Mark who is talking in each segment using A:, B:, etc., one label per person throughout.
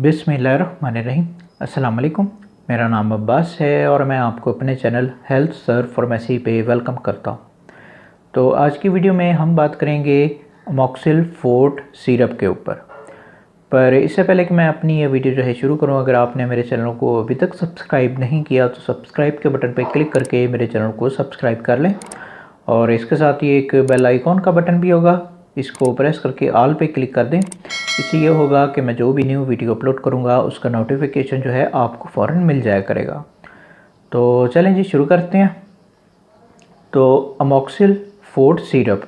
A: बिस्मिल्लाहिर्रहमानिर्रहीम। अस्सलाम वालेकुम। मेरा नाम अब्बास है और मैं आपको अपने चैनल हेल्थ सर्व फार्मेसी पे वेलकम करता हूँ। तो आज की वीडियो में हम बात करेंगे अमोक्सिल फोर्ट सिरप के ऊपर। पर इससे पहले कि मैं अपनी ये वीडियो जो है शुरू करूँ, अगर आपने मेरे चैनल को अभी तक सब्सक्राइब नहीं किया तो सब्सक्राइब के बटन पर क्लिक करके मेरे चैनल को सब्सक्राइब कर लें। और इसके साथ ही एक बेल आइकॉन का बटन भी होगा, इसको प्रेस करके ऑल पे क्लिक कर दें। इससे ये होगा कि मैं जो भी न्यू वीडियो अपलोड करूँगा उसका नोटिफिकेशन जो है आपको फ़ौरन मिल जाया करेगा। तो चलें जी शुरू करते हैं। तो अमोक्सिल फोर्ट सिरप,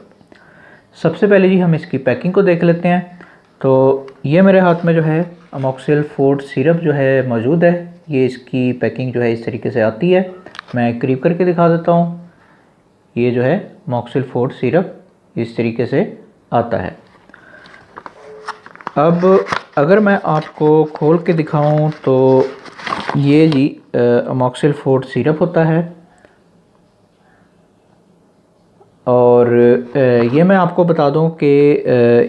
A: सबसे पहले जी हम इसकी पैकिंग को देख लेते हैं। तो ये मेरे हाथ में जो है अमोक्सिल फोर्ट सिरप जो है मौजूद है। ये इसकी पैकिंग जो है इस तरीके से आती है। मैं करीब करके दिखा देता हूँ। ये जो है अमोक्सिल फोर्ट सिरप इस तरीके से आता है। अब अगर मैं आपको खोल के दिखाऊं तो ये जी अमोक्सिल फोर्ट सिरप होता है। और ये मैं आपको बता दूं कि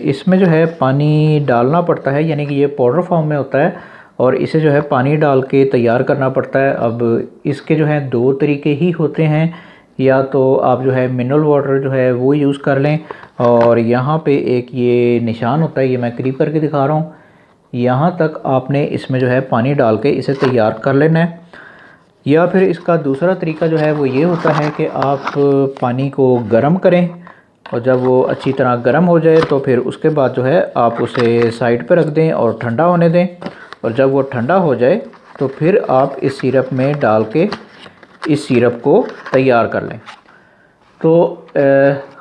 A: इसमें जो है पानी डालना पड़ता है, यानी कि ये पाउडर फॉर्म में होता है और इसे जो है पानी डाल के तैयार करना पड़ता है। अब इसके जो है दो तरीके ही होते हैं, या तो आप जो है मिनरल वाटर जो है वो यूज़ कर लें, और यहाँ पे एक ये निशान होता है, ये मैं करीब करके दिखा रहा हूँ। यहाँ तक आपने इसमें जो है पानी डाल के इसे तैयार कर लेना है। या फिर इसका दूसरा तरीका जो है वो ये होता है कि आप पानी को गर्म करें और जब वो अच्छी तरह गर्म हो जाए तो फिर उसके बाद जो है आप उसे साइड पर रख दें और ठंडा होने दें। और जब वो ठंडा हो जाए तो फिर आप इस सिरप में डाल के इस सिरप को तैयार कर लें। तो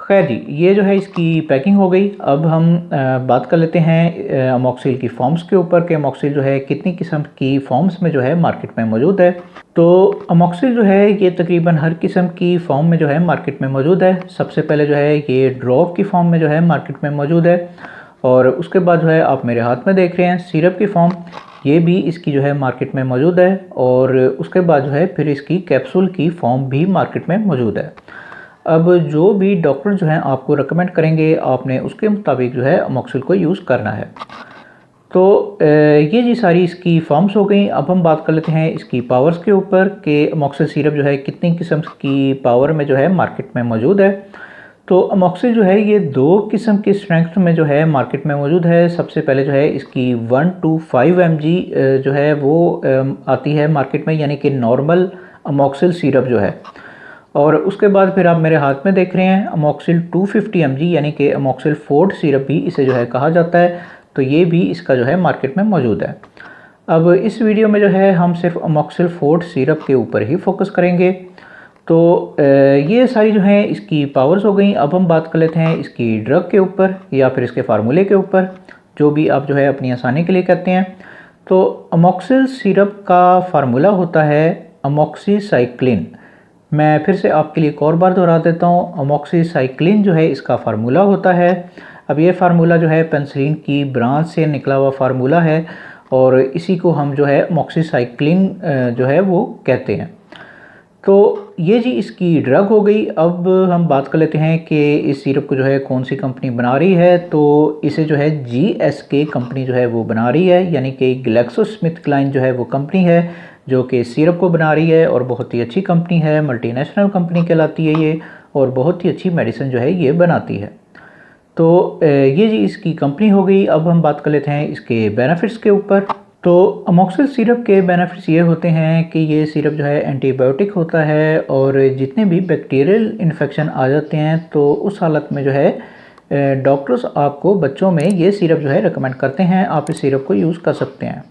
A: खैर जी, ये जो है इसकी पैकिंग हो गई। अब हम बात कर लेते हैं अमोक्सिल की फॉर्म्स के ऊपर कि अमोक्सिल जो है कितनी किस्म की फॉर्म्स में जो है मार्केट में मौजूद है। तो अमोक्सिल जो है ये तकरीबन हर किस्म की फॉर्म में जो है मार्केट में मौजूद है। सबसे पहले जो है ये ड्रॉप की फॉर्म में जो है मार्केट में मौजूद है, और उसके बाद जो है आप मेरे हाथ में देख रहे हैं सिरप की फॉर्म, ये भी इसकी जो है मार्केट में मौजूद है। और उसके बाद जो है फिर इसकी कैप्सूल की फॉर्म भी मार्केट में मौजूद है। अब जो भी डॉक्टर जो हैं आपको रेकमेंड करेंगे आपने उसके मुताबिक जो है अमोक्सिल को यूज़ करना है। तो ये जी सारी इसकी फॉर्म्स हो गई। अब हम बात कर लेते हैं इसकी पावर्स के ऊपर कि अमोक्सिल सिरप जो है कितनी किस्म की पावर में जो है मार्केट में मौजूद है। तो अमोक्सिल जो है ये दो किस्म की स्ट्रेंथ में जो है मार्केट में मौजूद है। सबसे पहले जो है इसकी 1 to 5 mg जो है वो आती है मार्केट में, यानी कि नॉर्मल अमोक्सिल सिरप जो है। और उसके बाद फिर आप मेरे हाथ में देख रहे हैं अमोक्सिल 250 mg, यानी कि अमोक्सिल फोर्ट सिरप भी इसे जो है कहा जाता है। तो ये भी इसका जो है मार्केट में मौजूद है। अब इस वीडियो में जो है हम सिर्फ अमोक्सिल फोर्ट सिरप के ऊपर ही फोकस करेंगे। तो ये सारी जो है इसकी पावर्स हो गई। अब हम बात कर लेते हैं इसकी ड्रग के ऊपर या फिर इसके फार्मूले के ऊपर, जो भी आप जो है अपनी आसानी के लिए कहते हैं। तो अमोक्सिल सिरप का फार्मूला होता है अमोक्सीसाइक्लिन। मैं फिर से आपके लिए एक और बार दोहरा देता हूँ, अमोक्सीसाइक्लिन जो है इसका फार्मूला होता है। अब ये फार्मूला जो है पेनिसिलिन की ब्रांच से निकला हुआ फार्मूला है, और इसी को हम जो है अमोक्सीसाइक्लिन जो है वो कहते हैं। तो ये जी इसकी ड्रग हो गई। अब हम बात कर लेते हैं कि इस सिरप को जो है कौन सी कंपनी बना रही है। तो इसे जो है GSK कंपनी जो है वो बना रही है, यानी कि ग्लैक्सोस्मिथक्लाइन जो है वो कंपनी है जो कि सिरप को बना रही है, और बहुत ही अच्छी कंपनी है, मल्टीनेशनल कंपनी कहलाती है ये, और बहुत ही अच्छी मेडिसिन जो है ये बनाती है। तो ये जी इसकी कंपनी हो गई। अब हम बात कर लेते हैं इसके बेनिफिट्स के ऊपर। तो अमोक्सिल सिरप के बेनिफिट्स ये होते हैं कि ये सिरप जो है एंटीबायोटिक होता है, और जितने भी बैक्टीरियल इन्फेक्शन आ जाते हैं तो उस हालत में जो है डॉक्टर्स आपको बच्चों में ये सिरप जो है रेकमेंड करते हैं, आप इस सिरप को यूज़ कर सकते हैं।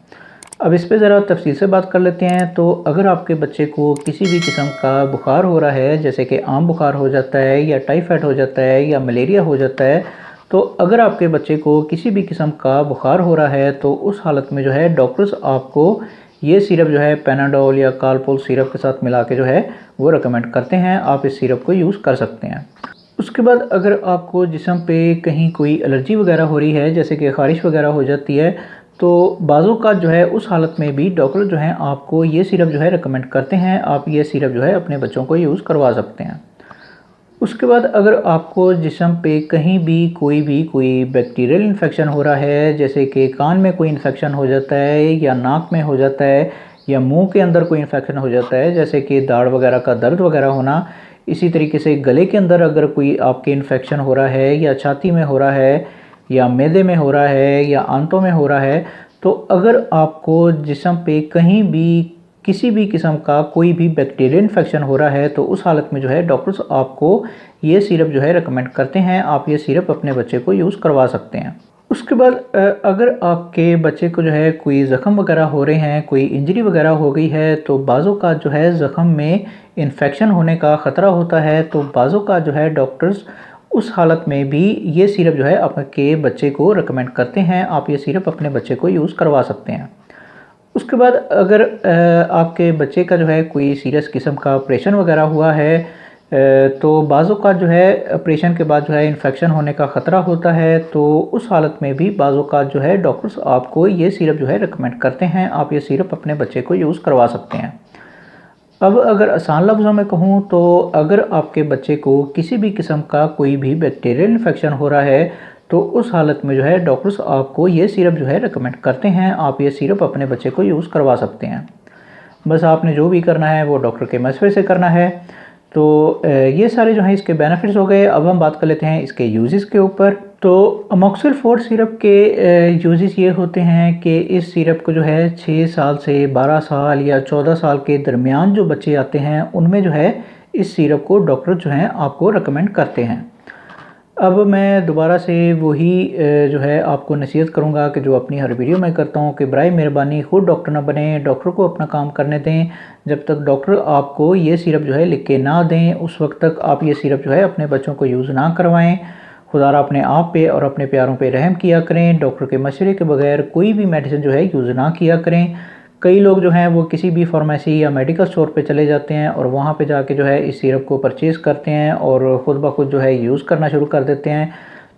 A: अब इस पे ज़रा तफसील से बात कर लेते हैं। तो अगर आपके बच्चे को किसी भी किस्म का बुखार हो रहा है, जैसे कि आम बुखार हो जाता है या टाइफाइड हो जाता है या मलेरिया हो जाता है, तो अगर आपके बच्चे को किसी भी किस्म का बुखार हो रहा है तो उस हालत में जो है डॉक्टर्स आपको ये सिरप जो है पेनाडोल या कालपोल सिरप के साथ मिला के जो है वो रेकमेंड करते हैं। आप इस सिरप को यूज़ कर सकते हैं। उसके बाद अगर आपको जिस्म पे कहीं कोई एलर्जी वगैरह हो रही है, जैसे कि ख़ारिश वगैरह हो जाती है, तो बाज़ों का जो है उस हालत में भी डॉक्टर जो हैं आपको ये सिरप जो है रेकमेंड करते हैं। आप ये सिरप जो है अपने बच्चों को यूज़ करवा सकते हैं। उसके बाद अगर आपको जिस्म पे कहीं भी कोई बैक्टीरियल इन्फेक्शन हो रहा है, जैसे कि कान में कोई इन्फेक्शन हो जाता है या नाक में हो जाता है या मुंह के अंदर कोई इन्फेक्शन हो जाता है, जैसे कि दाढ़ वगैरह का दर्द वगैरह होना, इसी तरीके से गले के अंदर अगर कोई आपके इन्फेक्शन हो रहा है या छाती में हो रहा है या मैदे में हो रहा है या आंतों में हो रहा है, तो अगर आपको जिस्म पे कहीं भी किसी भी किस्म का कोई भी बैक्टीरियल इन्फेक्शन हो रहा है, तो उस हालत में जो है डॉक्टर्स आपको ये सिरप जो है रिकमेंड करते हैं। आप ये सिरप अपने बच्चे को यूज़ करवा सकते हैं। उसके बाद अगर आपके बच्चे को जो है कोई ज़ख़म वगैरह हो रहे हैं, कोई इंजरी वगैरह हो गई है, तो बाज़ों का जो है ज़ख़म में इन्फेक्शन होने का ख़तरा होता है, तो बाज़ों का जो है डॉक्टर्स उस हालत में भी ये सिरप जो है आपके बच्चे को रिकमेंड करते हैं। आप ये सिरप अपने बच्चे को यूज़ करवा सकते हैं। उसके बाद अगर आपके बच्चे का जो है कोई सीरियस किस्म का ऑपरेशन वगैरह हुआ है, तो बाज़ों का जो है ऑपरेशन के बाद जो है इन्फेक्शन होने का ख़तरा होता है, तो उस हालत में भी बाज़ों का जो है डॉक्टर्स आपको ये सिरप जो है रिकमेंड करते हैं। आप ये सिरप अपने बच्चे को यूज़ करवा सकते हैं। अब अगर आसान लफ्ज़ों में कहूँ, तो अगर आपके बच्चे को किसी भी किस्म का कोई भी बैक्टीरियल इन्फेक्शन हो रहा है, तो उस हालत में जो है डॉक्टर्स आपको ये सिरप जो है रिकमेंड करते हैं। आप ये सिरप अपने बच्चे को यूज़ करवा सकते हैं। बस आपने जो भी करना है वो डॉक्टर के मशवरे से करना है। तो ये सारे जो हैं इसके बेनिफिट्स हो गए। अब हम बात कर लेते हैं इसके यूजेस के ऊपर। तो अमोक्सिल 4 सिरप के यूजेस ये होते हैं कि इस सिरप को जो है 6 साल से 12 साल या 14 साल के दरमियान जो बच्चे आते हैं, उनमें जो है इस सिरप को डॉक्टर जो हैं आपको रिकमेंड करते हैं। अब मैं दोबारा से वही जो है आपको नसीहत करूँगा कि जो अपनी हर वीडियो में करता हूँ कि बराए मेहरबानी खुद डॉक्टर ना बने, डॉक्टर को अपना काम करने दें। जब तक डॉक्टर आपको ये सिरप जो है लिख के ना दें, उस वक्त तक आप ये सिरप जो है अपने बच्चों को यूज़ ना करवाएं। खुदारा अपने आप पे और अपने प्यारों पे रहम किया करें। डॉक्टर के मशवरे के बगैर कोई भी मेडिसिन जो है यूज़ ना किया करें। कई लोग जो हैं वो किसी भी फार्मेसी या मेडिकल स्टोर पे चले जाते हैं और वहाँ पे जाके जो है इस सिरप को परचेज़ करते हैं और ख़ुद ब खुद जो है यूज़ करना शुरू कर देते हैं।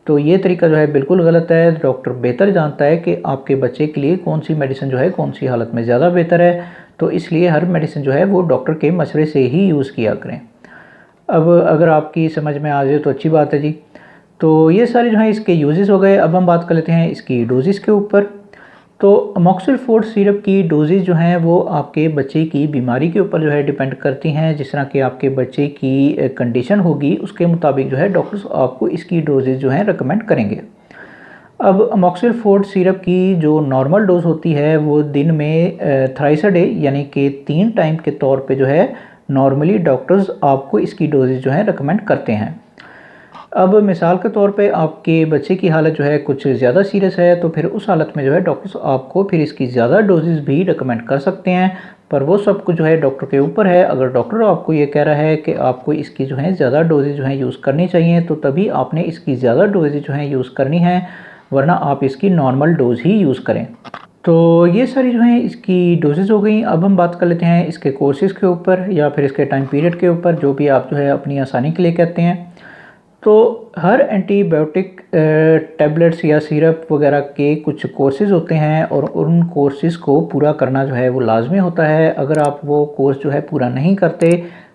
A: तो ये तरीका जो है बिल्कुल गलत है। डॉक्टर बेहतर जानता है कि आपके बच्चे के लिए कौन सी मेडिसिन जो है कौन सी हालत में ज़्यादा बेहतर है, तो इसलिए हर मेडिसिन जो है वो डॉक्टर के मशवरे से ही यूज़ किया करें। अब अगर आपकी समझ में आ जाए तो अच्छी बात है जी। तो ये सारे जो हैं इसके यूजेस हो गए। अब हम बात कर लेते हैं इसकी डोजेस के ऊपर। तो अमोक्सिल 4 सिरप की डोजेज जो हैं वो आपके बच्चे की बीमारी के ऊपर जो है डिपेंड करती हैं। जिस तरह कि आपके बच्चे की कंडीशन होगी उसके मुताबिक जो है डॉक्टर्स आपको इसकी डोजेज जो हैं रिकमेंड करेंगे। अब अमोक्सिल 4 सिरप की जो नॉर्मल डोज होती है वो दिन में थ्राइस अ डे यानी कि 3 टाइम के तौर पे जो है नॉर्मली डॉक्टर्स आपको इसकी डोजेज जो है रिकमेंड करते हैं। अब मिसाल के तौर पे आपके बच्चे की हालत जो है कुछ ज़्यादा सीरियस है, तो फिर उस हालत में जो है डॉक्टर्स आपको फिर इसकी ज़्यादा डोजेज़ भी रिकमेंड कर सकते हैं, पर वो सब कुछ जो है डॉक्टर के ऊपर है। अगर डॉक्टर आपको ये कह रहा है कि आपको इसकी जो है ज़्यादा डोजेज़ जो है यूज़ करनी चाहिए, तो तभी आपने इसकी ज़्यादा डोजेज़ जो है यूज़ करनी है, वरना आप इसकी नॉर्मल डोज ही यूज़ करें। तो ये सारी जो हैं इसकी डोजेज़ हो गई। अब हम बात कर लेते हैं इसके कोर्सेज़ के ऊपर या फिर इसके टाइम पीरियड के ऊपर, जो भी आप जो है अपनी आसानी के लिए कहते हैं। तो हर एंटीबायोटिक टैबलेट्स या सिरप वगैरह के कुछ कोर्सेज़ होते हैं और उन कोर्सेज़ को पूरा करना जो है वो लाजमी होता है। अगर आप वो कोर्स जो है पूरा नहीं करते,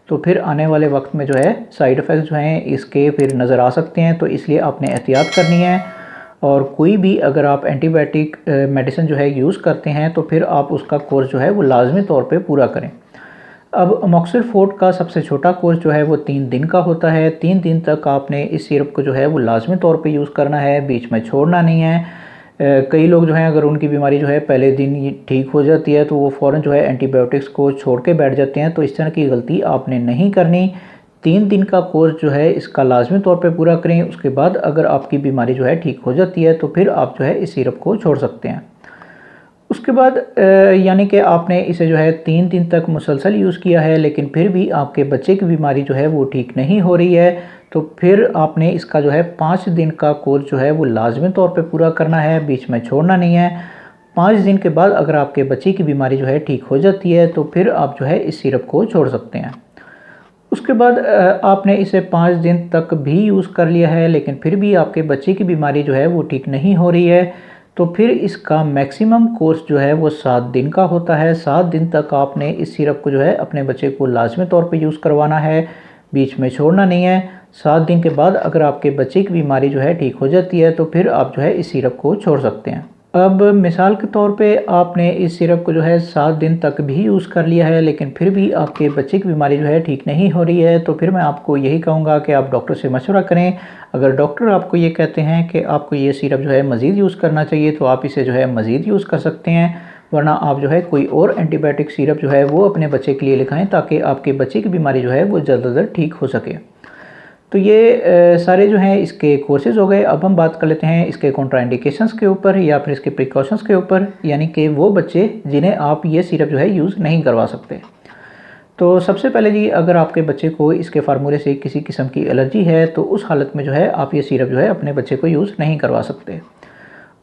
A: तो फिर आने वाले वक्त में जो है साइड इफ़ेक्ट्स जो हैं इसके फिर नज़र आ सकते हैं। तो इसलिए आपने एहतियात करनी है, और कोई भी अगर आप एंटीबायोटिक मेडिसिन जो है यूज़ करते हैं, तो फिर आप उसका कोर्स जो है वो लाजमी तौर पे पूरा करें। अब अमोक्सिल 4 का सबसे छोटा कोर्स जो है वो 3 दिन का होता है। 3 दिन तक आपने इस सिरप को जो है वो लाजमी तौर पे यूज़ करना है, बीच में छोड़ना नहीं है। कई लोग जो हैं अगर उनकी बीमारी जो है पहले दिन ही ठीक हो जाती है, तो वो फ़ौरन जो है एंटीबायोटिक्स को छोड़ के बैठ जाते हैं। तो इस तरह की गलती आपने नहीं करनी। 3 दिन का कोर्स जो है इसका लाजमी तौर पे पूरा करें। उसके बाद अगर आपकी बीमारी जो है ठीक हो जाती है, तो फिर आप जो है इस सिरप को छोड़ सकते हैं। उसके बाद यानी कि आपने इसे जो है 3 दिन तक मुसलसल यूज़ किया है, लेकिन फिर भी आपके बच्चे की बीमारी जो है वो ठीक नहीं हो रही है, तो फिर आपने इसका जो है 5 दिन का कोर्स जो है वो लाजमी तौर पे पूरा करना है, बीच में छोड़ना नहीं है। 5 दिन के बाद अगर आपके बच्चे की बीमारी जो है ठीक हो जाती है, तो फिर आप जो है इस सिरप को छोड़ सकते हैं। उसके बाद आपने इसे 5 दिन तक भी यूज़ कर लिया है, लेकिन फिर भी आपके बच्चे की बीमारी जो है वो ठीक नहीं हो रही है, तो फिर इसका मैक्सिमम कोर्स जो है वो 7 दिन का होता है। 7 दिन तक आपने इस सिरप को जो है अपने बच्चे को लाजमी तौर पे यूज़ करवाना है, बीच में छोड़ना नहीं है। 7 दिन के बाद अगर आपके बच्चे की बीमारी जो है ठीक हो जाती है तो फिर आप जो है इस सिरप को छोड़ सकते हैं। अब मिसाल के तौर पे आपने इस सिरप को जो है 7 दिन तक भी यूज़ कर लिया है, लेकिन फिर भी आपके बच्चे की बीमारी जो है ठीक नहीं हो रही है, तो फिर मैं आपको यही कहूँगा कि आप डॉक्टर से मशवरा करें। अगर डॉक्टर आपको ये कहते हैं कि आपको ये सिरप जो है मज़ीद यूज़ करना चाहिए तो आप इसे जो है मज़ीद यूज़ कर सकते हैं, वरना आप जो है कोई और एंटीबायोटिक सिरप जो है वो अपने बच्चे के लिए लिखाएँ ताकि आपके बच्चे की बीमारी जो है वो जल्द अज जल्द ठीक हो सके। तो ये सारे जो हैं इसके कोर्सेज़ हो गए। अब हम बात कर लेते हैं इसके कॉन्ट्राइंडिकेशंस के ऊपर या फिर इसके प्रिकॉशंस के ऊपर, यानी कि वो बच्चे जिन्हें आप ये सिरप जो है यूज़ नहीं करवा सकते। तो सबसे पहले जी, अगर आपके बच्चे को इसके फार्मूले से किसी किस्म की एलर्जी है तो उस हालत में जो है आप ये सिरप जो है अपने बच्चे को यूज़ नहीं करवा सकते।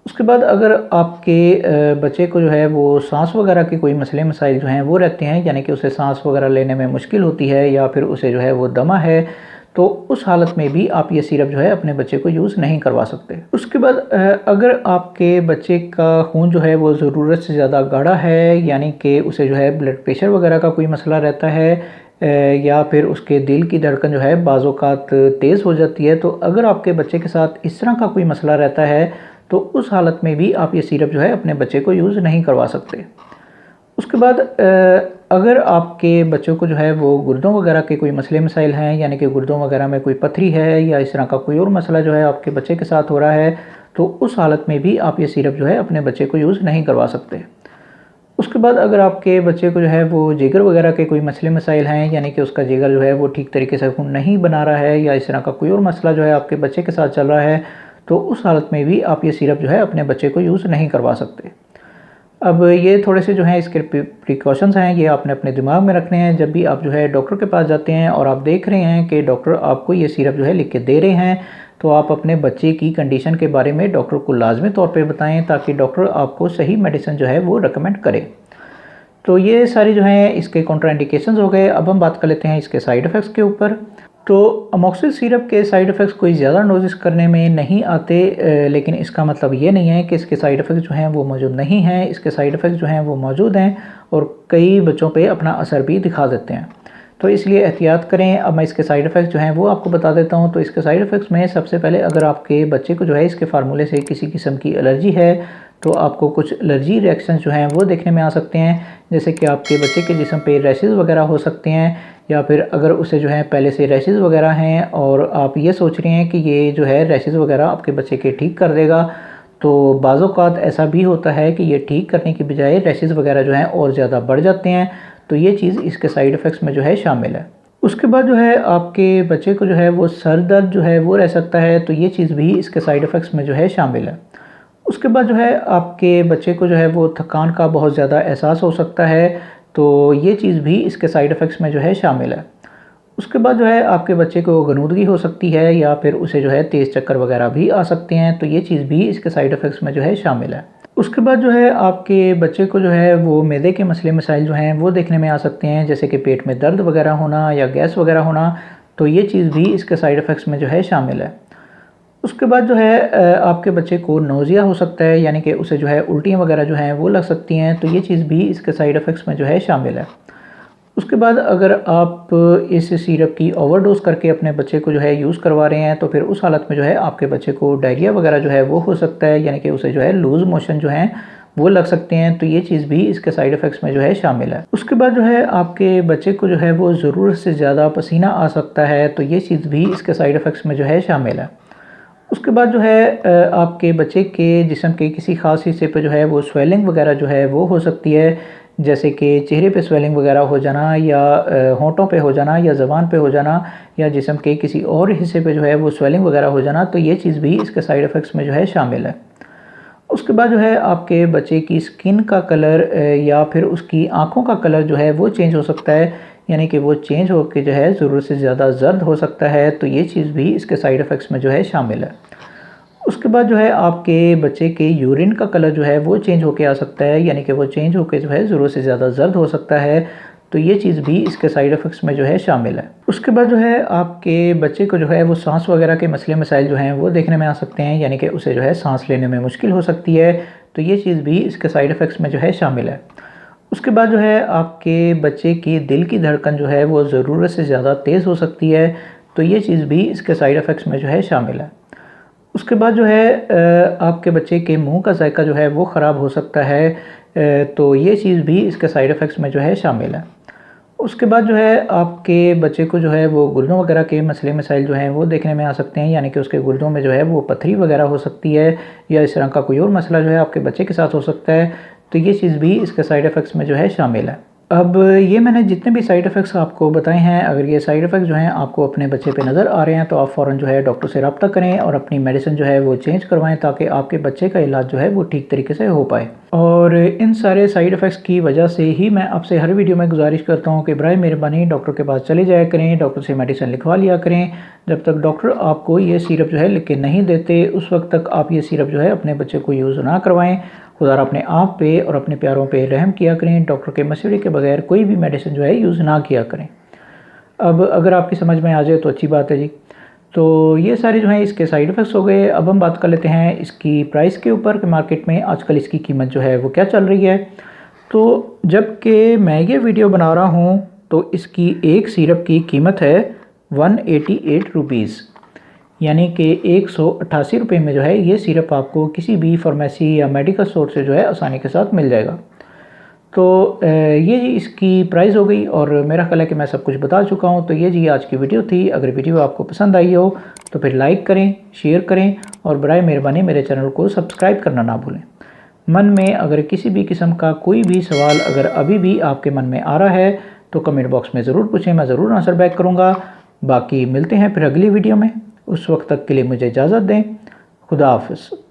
A: उसके बाद अगर आपके बच्चे को जो है वो सांस वगैरह के कोई मसले मसाइल जो हैं वो रहते हैं, यानी कि उसे सांस वगैरह लेने में मुश्किल होती है या फिर उसे जो है वो दमा है, तो उस हालत में भी आप ये सिरप जो है अपने बच्चे को यूज़ नहीं करवा सकते। उसके बाद अगर आपके बच्चे का खून जो है वो ज़रूरत से ज़्यादा गाढ़ा है, यानी कि उसे जो है ब्लड प्रेशर वगैरह का कोई मसला रहता है या फिर उसके दिल की धड़कन जो है बाज़ औक़ात तेज़ हो जाती है, तो अगर आपके बच्चे के साथ इस तरह का कोई मसला रहता है तो उस हालत में भी आप ये सिरप जो है अपने बच्चे को यूज़ नहीं करवा सकते। उसके बाद अगर आपके बच्चों को जो है वो गुर्दों वगैरह के कोई मसले मसाइल हैं, यानी कि गुर्दों वगैरह में कोई पथरी है या इस तरह का कोई और मसला जो है आपके बच्चे के साथ हो रहा है, तो उस हालत में भी आप ये सिरप जो है अपने बच्चे को यूज़ नहीं करवा सकते। उसके बाद अगर आपके बच्चे को जो है वो जिगर वगैरह के कोई मसले मसाइल हैं, यानी कि उसका जिगर जो है वो ठीक तरीके से खून नहीं बना रहा है या इस तरह का कोई और मसला जो है आपके बच्चे के साथ चल रहा है, तो उस हालत में भी आप ये सिरप जो है अपने बच्चे को यूज़ नहीं करवा सकते। अब ये थोड़े से जो हैं इसके प्रिकॉशंस हैं, ये आपने अपने दिमाग में रखने हैं जब भी आप जो है डॉक्टर के पास जाते हैं और आप देख रहे हैं कि डॉक्टर आपको ये सिरप जो है लिख के दे रहे हैं, तो आप अपने बच्चे की कंडीशन के बारे में डॉक्टर को लाजमी तौर पे बताएं ताकि डॉक्टर आपको सही मेडिसिन जो है वो रिकमेंड करे। तो ये सारी जो हैं इसके कॉन्ट्राइंडिकेशंस हो गए। अब हम बात कर लेते हैं इसके साइड इफ़ेक्ट्स के ऊपर। तो अमोक्सिल सिरप के साइड इफ़ेक्ट्स कोई ज़्यादा नोटिस करने में नहीं आते, लेकिन इसका मतलब ये नहीं है कि इसके साइड इफ़ेक्ट्स जो हैं वो मौजूद नहीं हैं। इसके साइड इफ़ेक्ट्स जो हैं वो मौजूद हैं और कई बच्चों पे अपना असर भी दिखा देते हैं, तो इसलिए एहतियात करें। अब मैं इसके साइड इफ़ेक्ट्स जो हैं वो आपको बता देता हूँ। तो इसके साइड इफ़ेक्ट्स में सबसे पहले अगर आपके बच्चे को जो है इसके फार्मूले से किसी किस्म की एलर्जी है तो आपको कुछ एलर्जी रिएक्शंस जो हैं वो देखने में आ सकते हैं, जैसे कि आपके बच्चे के जिस्म पे रैशेज़ वगैरह हो सकते हैं, या फिर अगर उसे जो है पहले से रैशेज़ वगैरह हैं और आप ये सोच रहे हैं कि ये जो है रैशेज़ वगैरह आपके बच्चे के ठीक कर देगा, तो बाज़ औक़ात ऐसा भी होता है कि ये ठीक करने की बजाय रैशेज़ वगैरह जो हैं और ज़्यादा बढ़ जाते हैं, तो ये चीज़ इसके साइड इफ़ेक्ट्स में जो है शामिल है। उसके बाद जो है आपके बच्चे को जो है वो सर दर्द जो है वो रह सकता है, तो ये चीज़ भी इसके साइड इफ़ेक्ट्स में जो है शामिल है। उसके बाद जो है आपके बच्चे को जो है वो थकान का बहुत ज़्यादा एहसास हो सकता है, तो ये चीज़ भी इसके साइड इफ़ेक्ट्स में जो है शामिल है। उसके बाद जो है आपके बच्चे को गनूदगी हो सकती है या फिर उसे जो है तेज़ चक्कर वगैरह भी आ सकते हैं, तो ये चीज़ भी इसके साइड इफ़ेक्ट्स में जो है शामिल है। उसके बाद जो है आपके बच्चे को जो है वो मैदे के मसले मसाइल जो हैं वो देखने में आ सकते हैं, जैसे कि पेट में दर्द वगैरह होना या गैस वगैरह होना, तो ये चीज़ भी इसके साइड इफ़ेक्ट्स में जो है शामिल है। उसके बाद जो है आपके बच्चे को नोज़िया हो सकता है, यानी कि उसे जो है उल्टियाँ वगैरह जो हैं वो लग सकती हैं, तो ये चीज़ भी इसके साइड इफ़ेक्ट्स में जो है शामिल है। उसके बाद अगर आप इस सिरप की ओवरडोज़ करके अपने बच्चे को जो है यूज़ करवा रहे हैं, तो फिर उस हालत में जो है आपके बच्चे को डायरिया वगैरह जो है वो हो सकता है, यानी कि उसे जो है लूज़ मोशन जो हैं वो लग सकते हैं, तो ये चीज़ भी इसके साइड इफ़ेक्ट्स में जो है शामिल है। उसके बाद जो है आपके बच्चे को जो है वो ज़रूरत से ज़्यादा पसीना आ सकता है, तो ये चीज़ भी इसके साइड इफ़ेक्ट्स में जो है शामिल है। उसके बाद जो है आपके बच्चे के जिस्म के किसी ख़ास हिस्से पे जो है वो स्वेलिंग वगैरह जो है वो हो सकती है, जैसे कि चेहरे पे स्वेलिंग वगैरह हो जाना या होंठों पे हो जाना या ज़बान पे हो जाना या जिस्म के किसी और हिस्से पे जो है वो स्वेलिंग वगैरह हो जाना, तो ये चीज़ भी इसके साइड इफ़ेक्ट्स में जो है शामिल है। उसके बाद जो है आपके बच्चे की स्किन का कलर या फिर उसकी आँखों का कलर जो है वो चेंज हो सकता है, यानी कि वो चेंज होकर जो है ज़रूरत से ज़्यादा जर्द हो सकता है, तो ये चीज़ भी इसके साइड इफ़ेक्ट्स में जो है शामिल है। उसके बाद जो है आपके बच्चे के यूरिन का कलर जो है वो चेंज होके आ सकता है, यानी कि वो चेंज होके जो है ज़रूरत से ज़्यादा जर्द हो सकता है, तो ये चीज़ भी इसके साइड इफ़ेक्ट्स में जो है शामिल है। उसके बाद जो है आपके बच्चे को जो है वो सांस वगैरह के मसले मसाइल जो हैं वो देखने में आ सकते हैं, यानी कि उसे जो है सांस लेने में मुश्किल हो सकती है, तो ये चीज़ भी इसके साइड इफ़ेक्ट्स में जो है शामिल है। उसके बाद जो है आपके बच्चे की दिल की धड़कन जो है वो ज़रूरत से ज़्यादा तेज़ हो सकती है, तो ये चीज़ भी इसके साइड इफ़ेक्ट्स में जो है शामिल है। उसके बाद जो है आपके बच्चे के मुंह का जायका जो है वो ख़राब हो सकता है, तो ये चीज़ भी इसके साइड इफ़ेक्ट्स में जो है शामिल है। उसके बाद जो है आपके बच्चे को जो है वो गुर्दों वगैरह के मसले मसाइल जो हैं वो देखने में आ सकते हैं, यानी कि उसके गुर्दों में जो है वो पथरी वगैरह हो सकती है या इस तरह का कोई और मसला जो है आपके बच्चे के साथ हो सकता है, तो ये चीज़ भी इसके साइड इफ़ेक्ट्स में जो है शामिल है। अब ये मैंने जितने भी साइड इफ़ेक्ट्स आपको बताए हैं, अगर ये साइड इफ़ेक्ट्स जो हैं आपको अपने बच्चे पे नज़र आ रहे हैं तो आप फ़ौरन जो है डॉक्टर से रब्ता करें और अपनी मेडिसिन जो है वो चेंज करवाएं, ताकि आपके बच्चे का इलाज जो है वो ठीक तरीके से हो पाए। और इन सारे साइड इफ़ेक्ट्स की वजह से ही मैं आपसे हर वीडियो में गुजारिश करता हूँ कि बराए मेहरबानी डॉक्टर के पास चले जाया करें, डॉक्टर से मेडिसिन लिखवा लिया करें। जब तक डॉक्टर आपको ये सिरप जो है लिख के नहीं देते, उस वक्त तक आप ये सिरप जो है अपने बच्चे को यूज़ ना करवाएं। खुदा अपने आप पे और अपने प्यारों पे रहम किया करें, डॉक्टर के मशवरे के बगैर कोई भी मेडिसिन जो है यूज़ ना किया करें। अब अगर आपकी समझ में आ जाए तो अच्छी बात है जी। तो ये सारे जो हैं इसके साइड इफ़ेक्ट्स हो गए। अब हम बात कर लेते हैं इसकी प्राइस के ऊपर कि मार्केट में आजकल इसकी कीमत जो है वो क्या चल रही है। तो जबकि मैं ये वीडियो बना रहा हूँ तो इसकी एक सिरप की कीमत है 188 रुपीज़, यानी कि 188 रुपये में जो है ये सिरप आपको किसी भी फार्मेसी या मेडिकल स्टोर से जो है आसानी के साथ मिल जाएगा। तो ये जी इसकी प्राइस हो गई और मेरा ख्याल है कि मैं सब कुछ बता चुका हूँ। तो ये जी आज की वीडियो थी। अगर वीडियो आपको पसंद आई हो तो फिर लाइक करें, शेयर करें और बराए मेहरबानी मेरे चैनल को सब्सक्राइब करना ना भूलें। मन में अगर किसी भी किस्म का कोई भी सवाल अगर अभी भी आपके मन में आ रहा है तो कमेंट बॉक्स में ज़रूर पूछें, मैं ज़रूर आंसर बैक करूँगा। बाकी मिलते हैं फिर अगली वीडियो में, उस वक्त तक के लिए मुझे इजाज़त दें। खुदा हाफ़िज़।